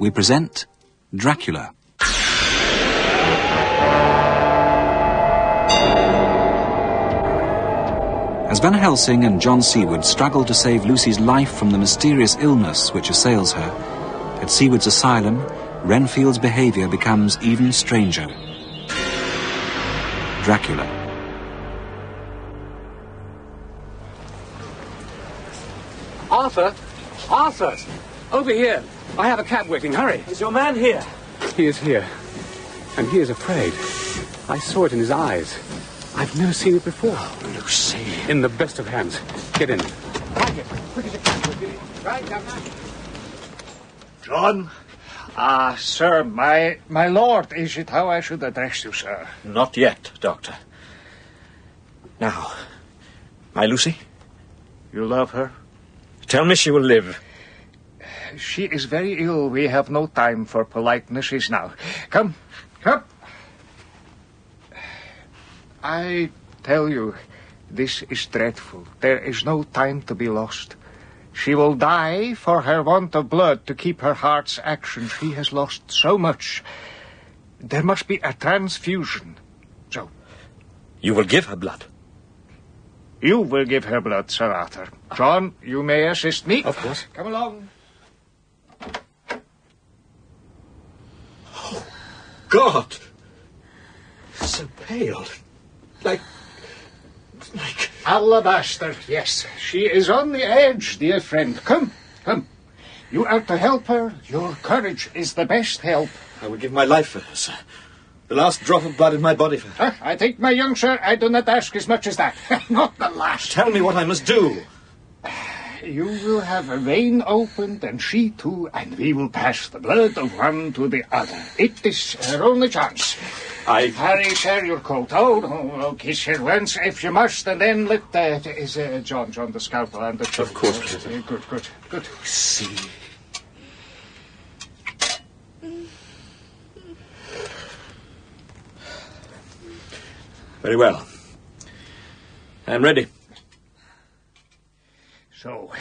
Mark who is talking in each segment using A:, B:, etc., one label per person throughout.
A: we present Dracula. As Van Helsing and John Seward struggle to save Lucy's life from the mysterious illness which assails her, at Seward's asylum, Renfield's behaviour becomes even stranger. Dracula.
B: Arthur! Arthur! Over here! I have a cab waiting, hurry!
C: Is your man here?
B: He is here. And he is afraid. I saw it in his eyes. I've never seen it before.
C: Oh, Lucy.
B: In the best of hands. Get in. Quick as you can. Right down there.
D: John? Sir, my lord, is it how I should address you, sir?
C: Not yet, Doctor. Now, my Lucy?
D: You love her?
C: Tell me she will live.
D: She is very ill. We have no time for politenesses now. Come. I tell you, this is dreadful. There is no time to be lost. She will die for her want of blood to keep her heart's action. She has lost so much. There must be a transfusion. So.
C: You will give her blood?
D: You will give her blood, Sir Arthur. John, you may assist me.
C: Of course.
D: Come along.
C: Oh, God! So pale. Like...
D: Alabaster, yes. She is on the edge, dear friend. Come. You are to help her. Your courage is the best help.
C: I would give my life for her, sir. The last drop of blood in my body for her.
D: I think, my young sir, I do not ask as much as that. Not the last.
C: Tell me what I must do.
D: You will have a vein opened, and she too, and we will pass the blood of one to the other. It is her only chance. Harry, share your coat. Oh, kiss her once if you must, and then let John the scalpel and the chin.
C: Of course.
D: Good.
C: See. Very well. I am ready.
D: So,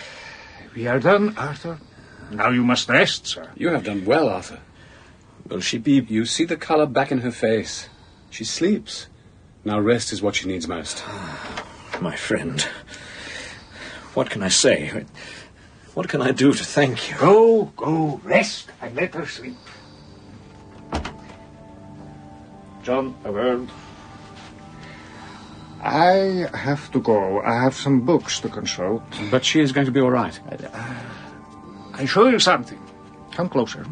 D: we are done, Arthur. Now you must rest, sir.
B: You have done well, Arthur.
C: Will she be...
B: You see the colour back in her face. She sleeps. Now rest is what she needs most.
C: My friend. What can I say? What can I do to thank you?
D: Go, rest, and let her sleep. John, a word. I have to go. I have some books to consult.
B: But she is going to be all right.
D: I show you something. Come closer.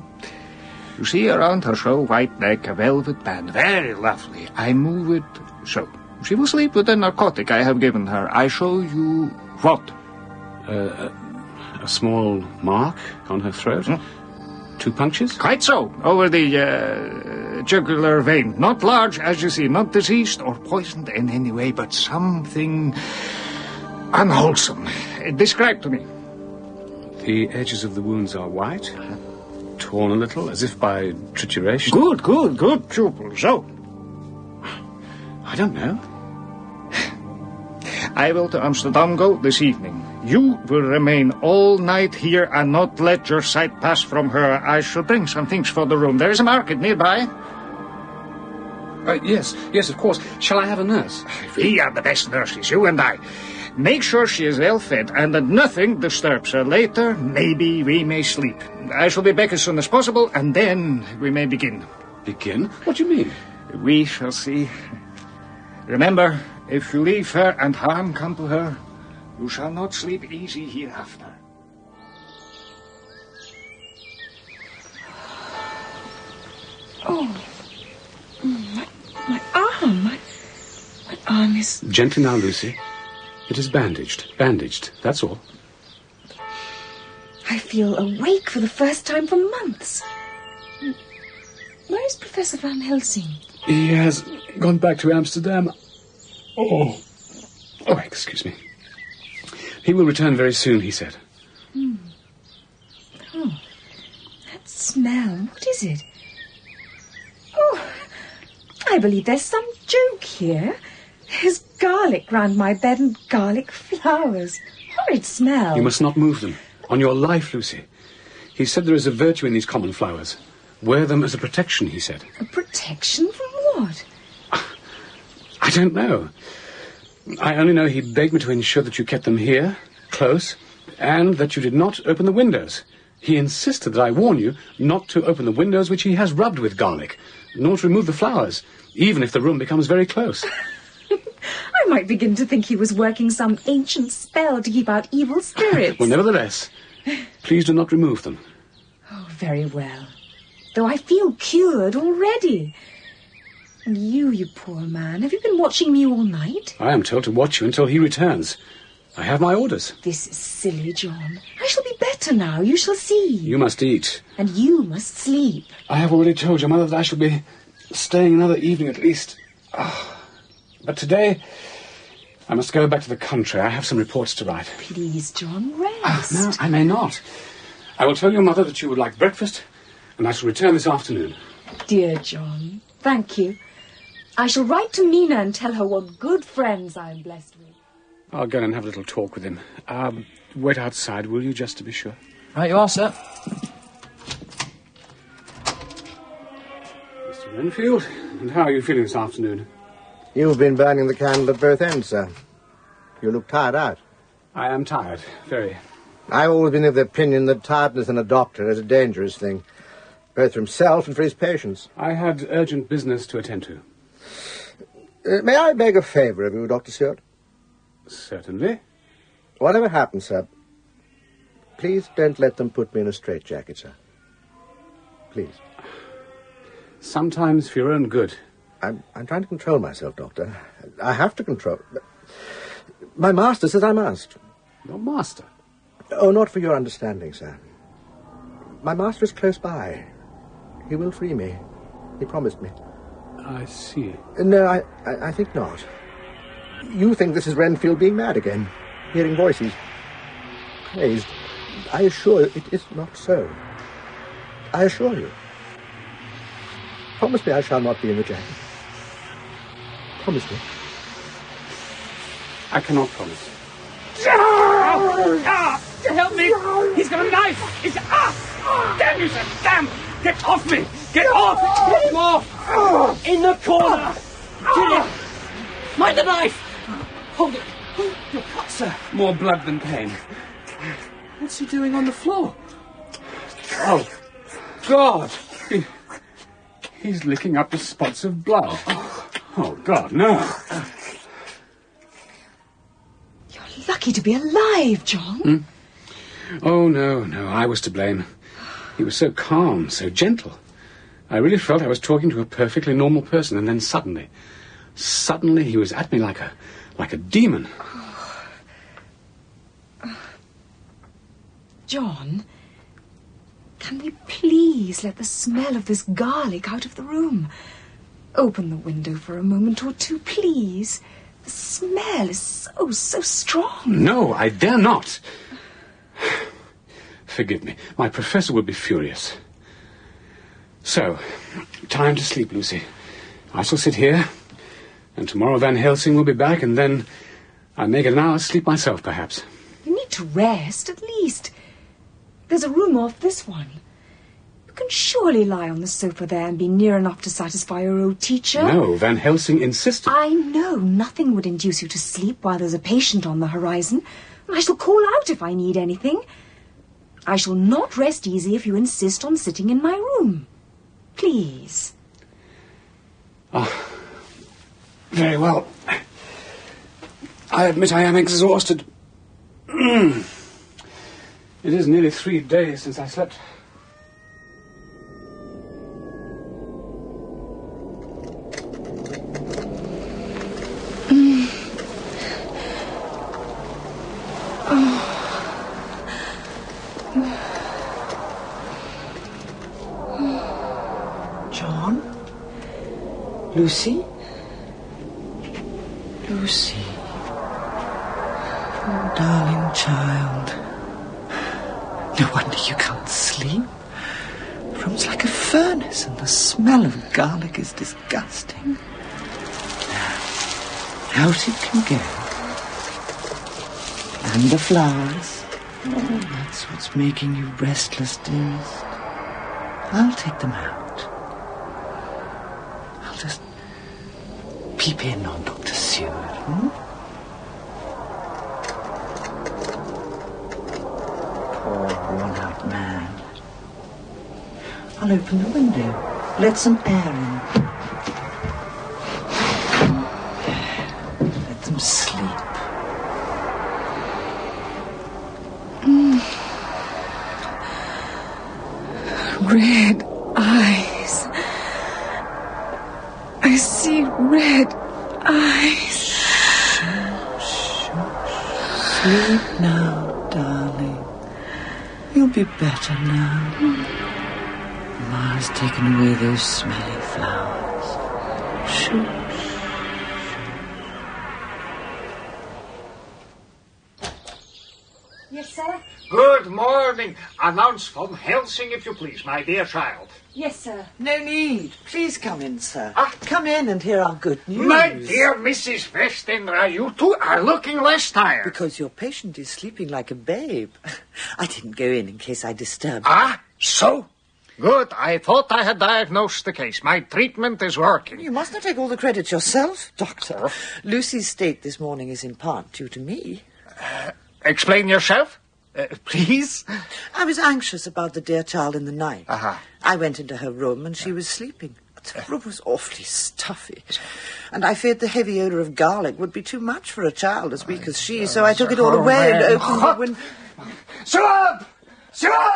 D: You see around her show white neck a velvet band. Very lovely. I move it so. She will sleep with the narcotic I have given her. I show you what?
B: A small mark on her throat? 2 punctures?
D: Quite so. Over the jugular vein. Not large, as you see. Not diseased or poisoned in any way, but something unwholesome. Describe to me.
B: The edges of the wounds are white, torn a little, as if by trituration.
D: Good pupil. So?
B: I don't know.
D: I will to Amsterdam go this evening. You will remain all night here and not let your sight pass from her. I shall bring some things for the room. There is a market nearby.
B: Yes, of course. Shall I have a nurse?
D: We are the best nurses, you and I. Make sure she is well fed and that nothing disturbs her. Later, maybe we may sleep. I shall be back as soon as possible, and then we may begin.
B: Begin? What do you mean?
D: We shall see. Remember, if you leave her and harm come to her, you shall not sleep easy hereafter.
E: Oh, my arm. My arm is...
B: Gently now, Lucy. It is bandaged, that's all.
E: I feel awake for the first time for months. Where is Professor Van Helsing?
B: He has gone back to Amsterdam. Oh, excuse me. He will return very soon, he said.
E: Oh, that smell. What is it? Oh, I believe there's some joke here. There's garlic round my bed and garlic flowers. Horrid smell.
B: You must not move them. On your life, Lucy. He said there is a virtue in these common flowers. Wear them as a protection, he said.
E: A protection from what?
B: I don't know. I only know he begged me to ensure that you kept them here, close, and that you did not open the windows. He insisted that I warn you not to open the windows which he has rubbed with garlic, nor to remove the flowers, even if the room becomes very close.
E: I might begin to think he was working some ancient spell to keep out evil spirits.
B: Well, nevertheless, please do not remove them.
E: Oh, very well. Though I feel cured already. And you poor man, have you been watching me all night?
B: I am told to watch you until he returns. I have my orders.
E: This is silly, John. I shall be better now, you shall see.
B: You must eat.
E: And you must sleep.
B: I have already told your mother that I shall be staying another evening at least. But today, I must go back to the country. I have some reports to write.
E: Please, John, rest.
B: No, I may not. I will tell your mother that you would like breakfast, and I shall return this afternoon.
E: Dear John, thank you. I shall write to Mina and tell her what good friends I am blessed with.
B: I'll go and have a little talk with him. Wait outside, will you, just to be sure?
C: Right you are, sir.
B: Mr. Renfield, and how are you feeling this afternoon?
F: You've been burning the candle at both ends, sir. You look tired out.
B: I am tired, very.
F: I've always been of the opinion that tiredness in a doctor is a dangerous thing, both for himself and for his patients.
B: I had urgent business to attend to.
F: May I beg a favour of you, Dr. Stewart?
B: Certainly.
F: Whatever happens, sir, please don't let them put me in a straitjacket, sir. Please.
B: Sometimes for your own good.
F: I'm trying to control myself, Doctor. I have to control. My master says I must.
B: Your master?
F: Oh, not for your understanding, sir. My master is close by. He will free me. He promised me.
B: I see.
F: No, I think not. You think this is Renfield being mad again, hearing voices, crazed. I assure you it is not so. I assure you. Promise me I shall not be in the jacket. Promise me.
B: I cannot promise.
G: Help me! He's got a knife! Damn you, sir! Damn! Get off me! Get off! Get him off! In the corner! Kill him! Mind the knife! Hold it! You're cut, sir.
B: More blood than pain.
G: What's he doing on the floor?
B: Oh, God! He's licking up the spots of blood. Oh, God, no.
E: You're lucky to be alive, John.
B: Oh, no, I was to blame. He was so calm, so gentle. I really felt I was talking to a perfectly normal person, and then suddenly he was at me like a demon.
E: John, can we please let the smell of this garlic out of the room? Open the window for a moment or two, please. The smell is so strong.
B: No, I dare not. Forgive me. My professor would be furious. So, time to sleep, Lucy. I shall sit here, and tomorrow Van Helsing will be back, and then I may get an hour's sleep myself, perhaps.
E: You need to rest, at least. There's a room off this one. You can surely lie on the sofa there and be near enough to satisfy your old teacher.
B: No, Van Helsing insisted.
E: I know nothing would induce you to sleep while there's a patient on the horizon. I shall call out if I need anything. I shall not rest easy if you insist on sitting in my room. Please.
B: Very well. I admit I am exhausted. It is nearly 3 days since I slept.
C: John? Lucy? Lucy. Oh, darling child. No wonder you can't sleep. The room's like a furnace, and the smell of garlic is disgusting. Now, out it can go. And the flowers. Oh, that's what's making you restless, dearest. I'll take them out. I'll just peep in on Dr. Seward, Poor, worn-out man. I'll open the window. Let some air in. Let them sleep.
E: Red eyes. I see red eyes.
C: Shh. Sleep now, darling. You'll be better now. Mama's taken away those smelly flowers. Shh.
E: Yes, sir?
D: Good morning. Announce Van Helsing, if you please, my dear child.
E: Yes, sir.
C: No need. Please come in, sir. Come in and hear our good news.
D: My dear Mrs. Westenra, you two are looking less tired.
C: Because your patient is sleeping like a babe. I didn't go in case I disturbed
D: So? Good. I thought I had diagnosed the case. My treatment is working.
C: You must not take all the credit yourself, Doctor. Lucy's state this morning is in part due to me.
D: Explain yourself, please.
C: I was anxious about the dear child in the night. I went into her room and she was sleeping. The room was awfully stuffy. And I feared the heavy odour of garlic would be too much for a child as weak as she, so I took it all away and opened the window.
D: Stop!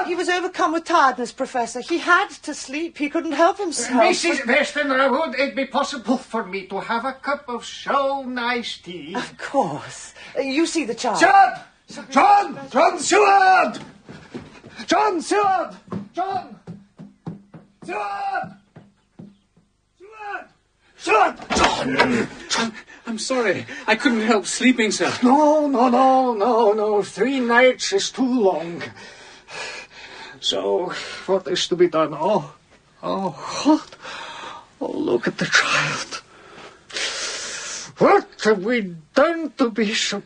C: He was overcome with tiredness, Professor. He had to sleep. He couldn't help himself.
D: Mrs. Westenra, would it be possible for me to have a cup of so nice tea?
C: Of course. You see the child.
D: Stop! John Seward! John Seward! John! Seward! Seward!
B: John, I'm sorry. I couldn't help sleeping, sir.
D: No. 3 nights is too long. So, what is to be done? Oh, what? Oh, look at the child. What have we done to be so...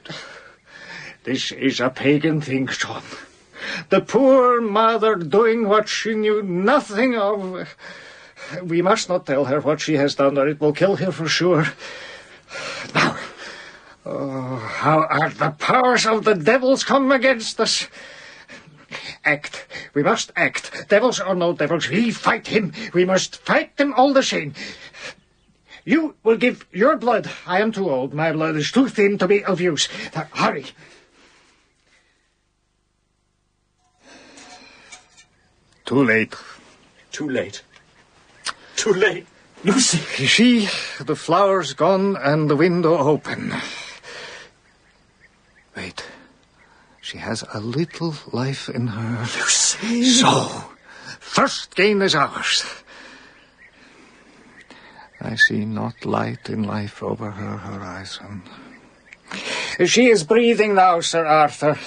D: This is a pagan thing, John. The poor mother doing what she knew nothing of. We must not tell her what she has done, or it will kill her for sure. Now, how are the powers of the devils come against us? Act. We must act. Devils or no devils, we fight him. We must fight them all the same. You will give your blood. I am too old. My blood is too thin to be of use. Now, hurry. Too late.
B: Too late. Too late. Lucy!
D: You see, the flowers gone and the window open. Wait. She has a little life in her.
B: Lucy!
D: So, first gain is ours. I see not light in life over her horizon. She is breathing now, Sir Arthur.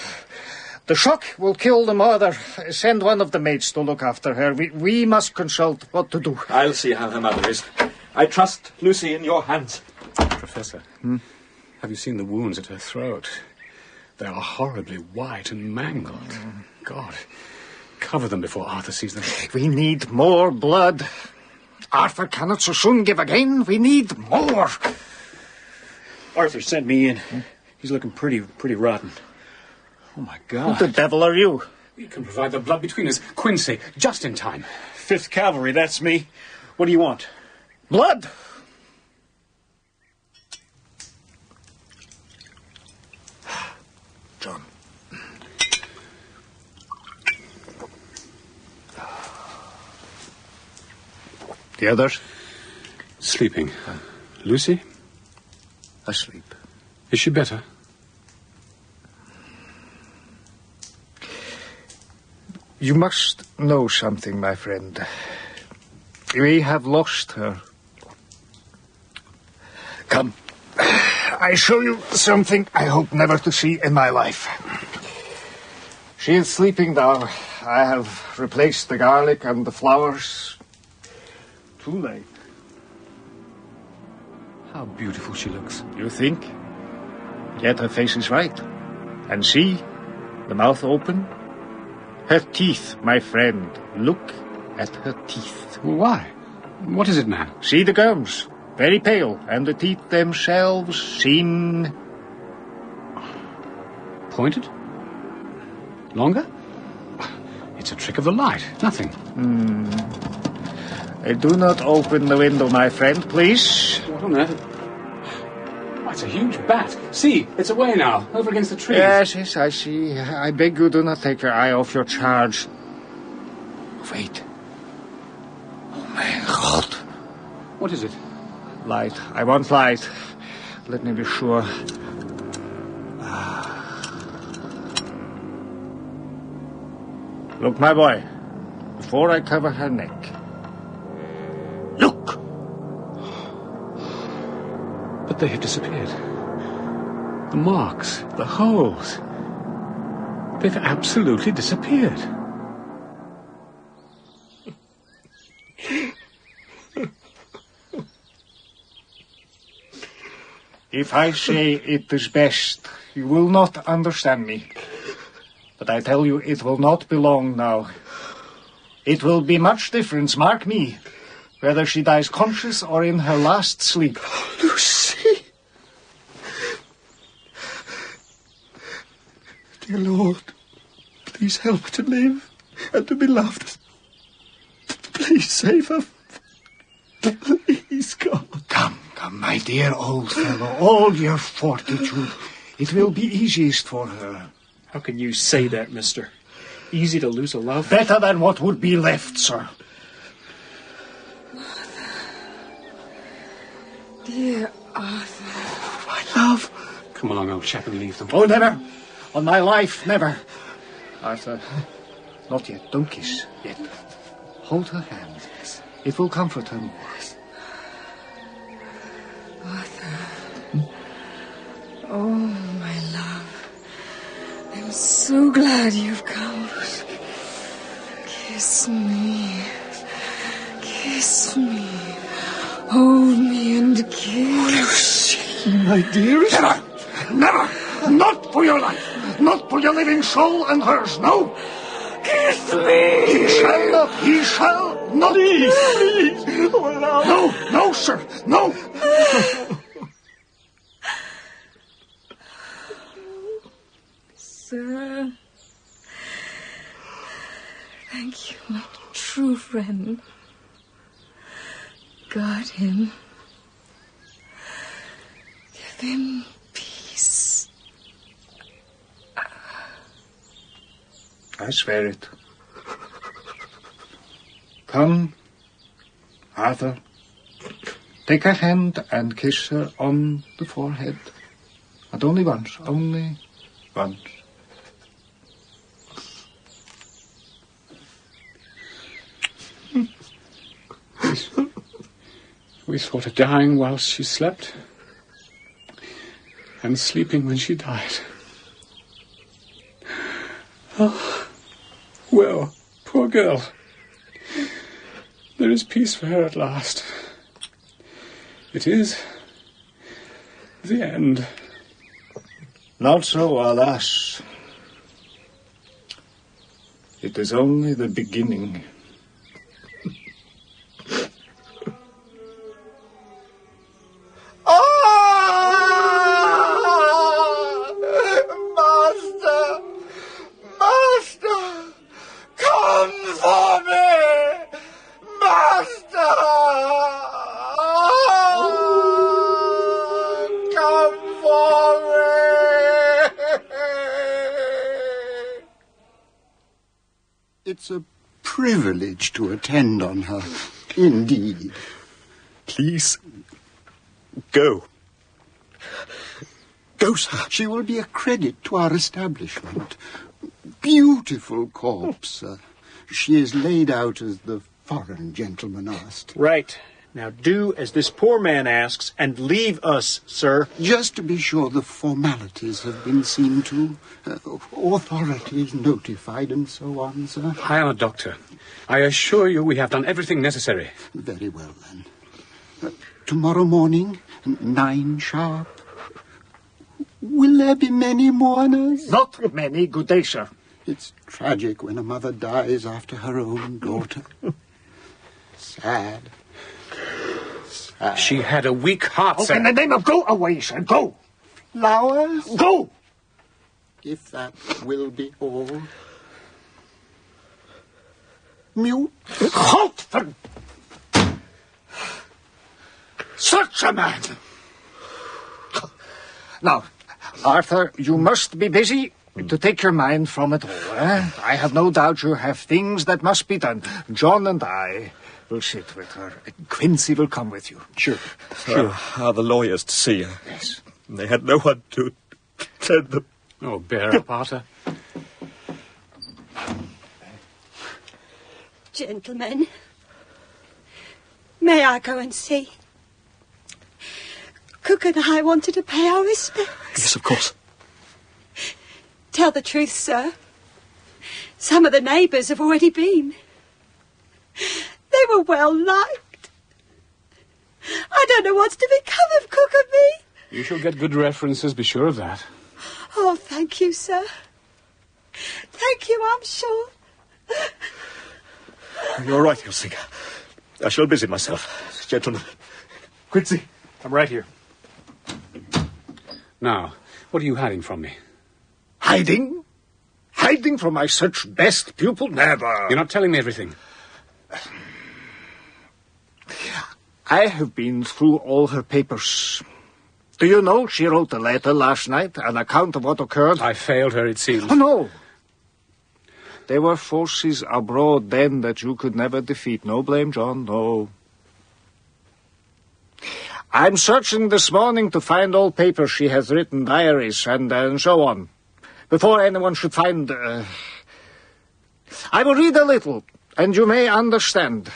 D: The shock will kill the mother. Send one of the maids to look after her. We must consult what to do.
H: I'll see how her mother is. I trust Lucy in your hands.
B: Professor, have you seen the wounds at her throat? They are horribly white and mangled. God, cover them before Arthur sees them.
D: We need more blood. Arthur cannot so soon give again. We need more.
H: Arthur sent me in. He's looking pretty rotten. Oh, my God.
D: Who the devil are you?
B: We can provide the blood between us. Quincy, just in time.
H: 5th Cavalry, that's me. What do you want?
D: Blood. John. The others?
B: Sleeping. Lucy?
D: Asleep.
B: Is she better?
D: You must know something, my friend. We have lost her. Come. I show you something I hope never to see in my life. She is sleeping now. I have replaced the garlic and the flowers. Too late.
B: How beautiful she looks.
D: You think? Yet her face is right. And see, The mouth open. Her teeth, my friend. Look at her teeth.
B: Why? What is it, man?
D: See the gums. Very pale. And the teeth themselves seem...
B: Pointed? Longer? It's a trick of the light. Nothing.
D: Do not open the window, my friend, please.
B: What on earth? Oh, it's a huge bat. See, it's away now, over against the trees.
D: Yes, I see. I beg you, do not take your eye off your charge. Wait. Oh, my God.
B: What is it?
D: Light. I want light. Let me be sure. Look, my boy. Before I cover her neck. Look!
B: But they have disappeared. The marks, the holes. They've absolutely disappeared.
D: If I say it is best, you will not understand me. But I tell you, it will not be long now. It will be much difference, mark me, whether she dies conscious or in her last sleep.
F: Lucy! Dear Lord, please help her to live and to be loved. Please save her. Please, God.
D: Come, my dear old fellow, all your fortitude. It will be easiest for her.
H: How can you say that, mister? Easy to lose a love?
D: Better than what would be left, sir.
E: Dear Arthur.
B: My love. Come along, old chap, and leave them.
D: Oh, never. On my life, never. Arthur, not yet. Don't kiss yet. Hold her hand. It will comfort her more.
E: Arthur. Oh, my love. I'm so glad you've come. Kiss me. Kiss me. Hold me and kiss.
F: Lucy, my dearest.
D: Never. Not for your life. Not for your living soul and hers. No.
E: Kiss me.
D: He shall not. He shall not.
F: Please. Oh,
D: no, sir. No.
E: Sir, thank you, my true friend. Guard him. Give him peace.
D: I swear it. Come, Arthur. Take her hand and kiss her on the forehead. And only once, only once.
B: We thought her dying whilst she slept, and sleeping when she died. Oh, well, poor girl. There is peace for her at last. It is the end.
D: Not so, alas. It is only the beginning.
I: It's a privilege to attend on her, indeed.
F: Please, go.
I: Go, sir. She will be a credit to our establishment. Beautiful corpse, sir. She is laid out as the foreign gentleman asked.
H: Right. Now do as this poor man asks and leave us, sir.
I: Just to be sure the formalities have been seen to, authorities notified and so on, sir.
B: I am a doctor. I assure you we have done everything necessary.
I: Very well, then. Tomorrow morning, 9 sharp. Will there be many mourners?
D: Not many, good day, sir.
I: It's tragic when a mother dies after her own daughter. Sad. Sad.
B: She had a weak heart, sir.
D: In the name of... Go away, sir, go!
I: Flowers?
D: Go!
I: If that will be all. Mute.
D: Halt! Such a man! Now, Arthur, you must be busy to take your mind from it all, eh? I have no doubt you have things that must be done. John and I will sit with her. Quincy will come with you.
H: Sure. Are the lawyers to see her?
D: Yes.
H: They had no one to send them.
B: Oh, bear up, Arthur.
J: Gentlemen, may I go and see? Cook and I wanted to pay our respects.
H: Yes, of course.
J: Tell the truth, sir. Some of the neighbours have already been. They were well liked. I don't know what's to become of Cook and me.
B: You shall get good references, be sure of that.
J: Oh, thank you, sir. Thank you, I'm sure.
H: You're right, Helsing. I shall busy myself. Gentlemen. Quincy, I'm right here.
B: Now, what are you hiding from me?
D: Hiding? Hiding from my such best pupil? Never.
B: You're not telling me everything.
D: I have been through all her papers. Do you know she wrote a letter last night, an account of what occurred?
B: I failed her, it seems.
D: Oh, no. There were forces abroad then that you could never defeat. No blame, John, no. I'm searching this morning to find all papers she has written, diaries, and so on. Before anyone should find... I will read a little, and you may understand.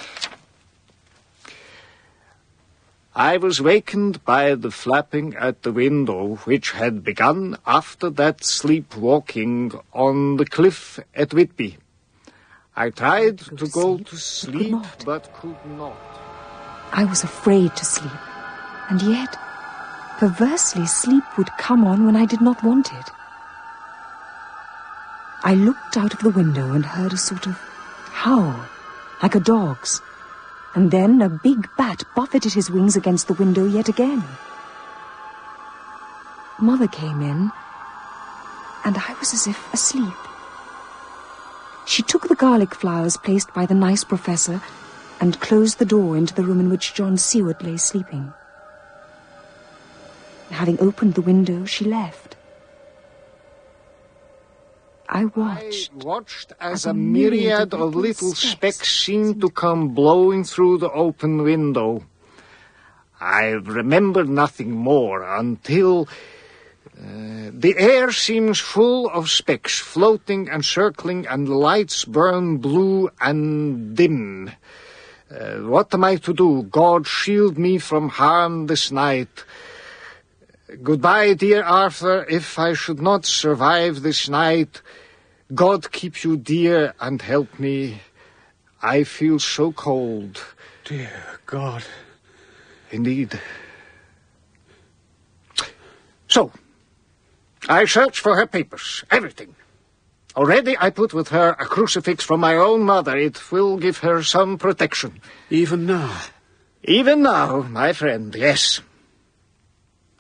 D: I was wakened by the flapping at the window, which had begun after that sleepwalking on the cliff at Whitby. I tried to go to sleep, but could not.
E: I was afraid to sleep, and yet, perversely, sleep would come on when I did not want it. I looked out of the window and heard a sort of howl, like a dog's. And then a big bat buffeted his wings against the window yet again. Mother came in, and I was as if asleep. She took the garlic flowers placed by the nice professor and closed the door into the room in which John Seward lay sleeping. Having opened the window, she left. I watched
D: as a myriad of little specks seemed to come blowing through the open window. I remembered nothing more until the air seems full of specks floating and circling, and the lights burn blue and dim. What am I to do? God shield me from harm this night. Goodbye, dear Arthur. If I should not survive this night, God keep you dear and help me. I feel so cold.
B: Dear God.
D: Indeed. So, I search for her papers, everything. Already I put with her a crucifix from my own mother. It will give her some protection.
B: Even now?
D: Even now, my friend, yes.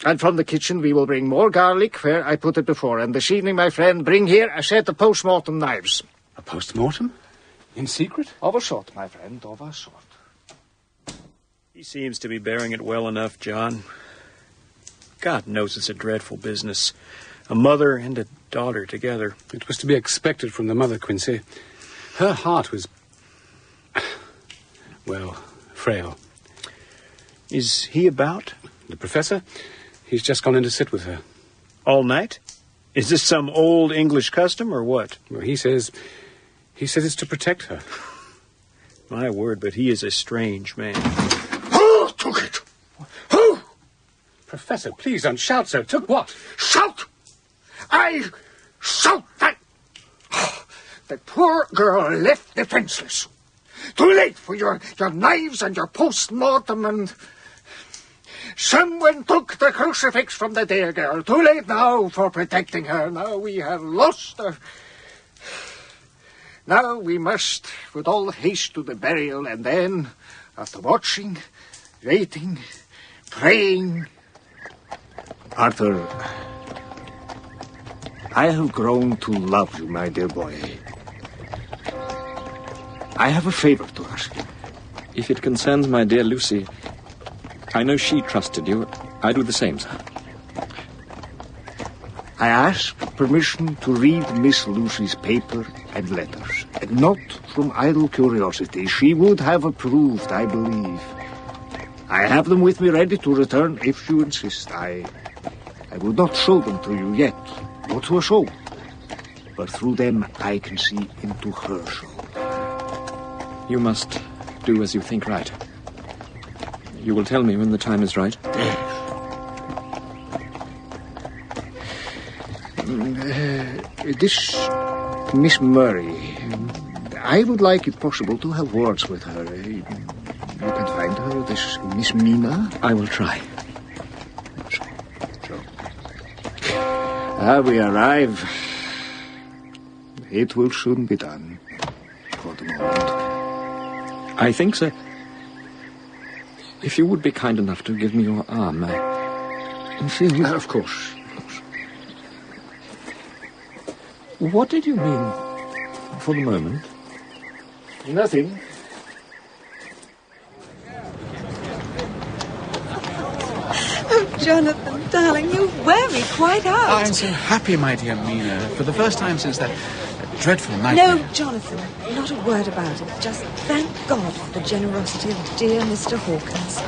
D: And from the kitchen we will bring more garlic where I put it before. And this evening, my friend, bring here a set of post-mortem knives.
B: A post-mortem? In secret?
D: Of a sort, my friend, of a sort.
H: He seems to be bearing it well enough, John. God knows it's a dreadful business. A mother and a daughter together.
B: It was to be expected from the mother, Quincy. Her heart was... well, frail.
H: Is he about?
B: The professor? He's just gone in to sit with her.
H: All night? Is this some old English custom, or what?
B: Well, he says it's to protect her.
H: My word, but he is a strange man.
D: Who took it? Who?
B: Professor, please don't shout so. Took what?
D: Shout! I shout that... The poor girl left defenseless. Too late for your knives and your post-mortem and... Someone took the crucifix from the dear girl. Too late now for protecting her. Now we have lost her. Now we must, with all haste, to the burial, and then, after watching, waiting, praying... Arthur, I have grown to love you, my dear boy. I have a favor to ask you.
K: If it concerns my dear Lucy, I know she trusted you. I do the same, sir.
D: I ask permission to read Miss Lucy's paper and letters, and not from idle curiosity. She would have approved, I believe. I have them with me ready to return if you insist. I would not show them to you yet, not to a soul. But through them I can see into her soul.
K: You must do as you think right. You will tell me when the time is right?
D: This Miss Murray, I would like, if possible, to have words with her. You can find her, this Miss Mina.
K: I will try.
D: We arrive. It will soon be done, for the moment.
K: I think, sir, if you would be kind enough to give me your arm, I feel...
D: Of course.
K: What did you mean, for the moment?
D: Nothing.
J: Oh, Jonathan, darling, you wear me quite out.
B: I'm so happy, my dear Mina, for the first time since that dreadful nightmare.
E: No, Jonathan, not a word about it. Just thank God for the generosity of dear Mr. Hawkins.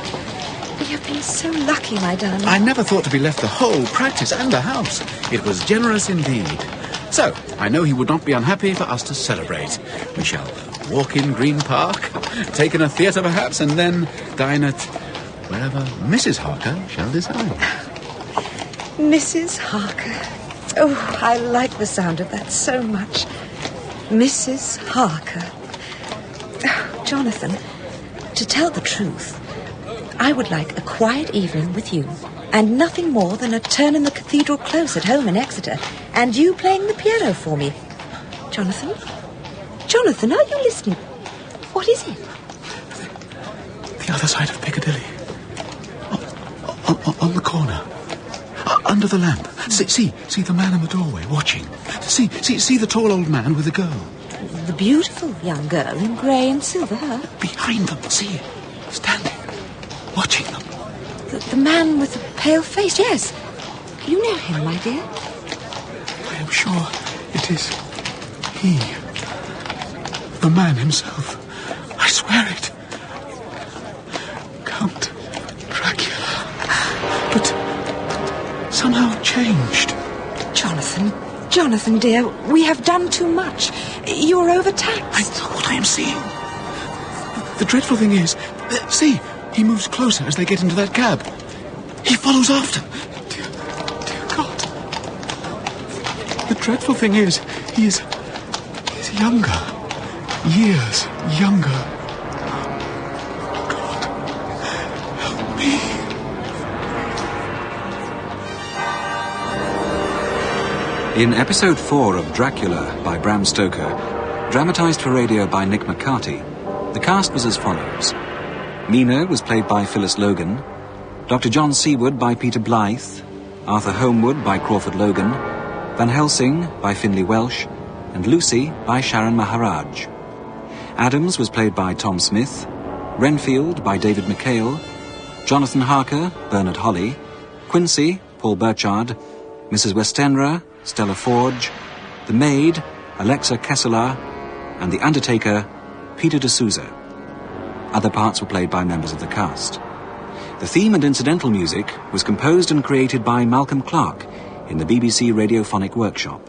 E: We have been so lucky, my darling.
B: I never thought to be left the whole practice and the house. It was generous indeed. So, I know he would not be unhappy for us to celebrate. We shall walk in Green Park, take in a theatre perhaps, and then dine at wherever Mrs. Harker shall decide.
E: Mrs. Harker. Oh, I like the sound of that so much. Mrs. Harker. Oh, Jonathan, to tell the truth, I would like a quiet evening with you, and nothing more than a turn in the cathedral close at home in Exeter, and you playing the piano for me. Jonathan? Jonathan, are you listening? What is it?
B: The other side of Piccadilly. On the corner. Under the lamp. See the man in the doorway, watching. See the tall old man with the girl.
E: The beautiful young girl in grey and silver hair.
B: Behind them, see? Standing. Watching them.
E: The man with the pale face, yes. You know him, my dear.
B: I am sure it is he. The man himself. I swear it. Count Dracula. But somehow changed.
E: Jonathan, dear, we have done too much. You're overtaxed.
B: I know what I am seeing. The dreadful thing is, see, he moves closer as they get into that cab. He follows after. Dear God. The dreadful thing is, he's younger. Years younger. God, help me.
A: In episode 4 of Dracula by Bram Stoker, dramatised for radio by Nick McCarty, the cast was as follows. Mina was played by Phyllis Logan, Dr. John Seawood by Peter Blythe, Arthur Holmwood by Crawford Logan, Van Helsing by Finlay Welsh, and Lucy by Sharon Maharaj. Adams was played by Tom Smith, Renfield by David McHale, Jonathan Harker, Bernard Holly, Quincy, Paul Burchard, Mrs. Westenra, Stella Forge, the maid, Alexa Kesselar, and the undertaker, Peter D'Souza. Other parts were played by members of the cast. The theme and incidental music was composed and created by Malcolm Clark in the BBC Radiophonic Workshop.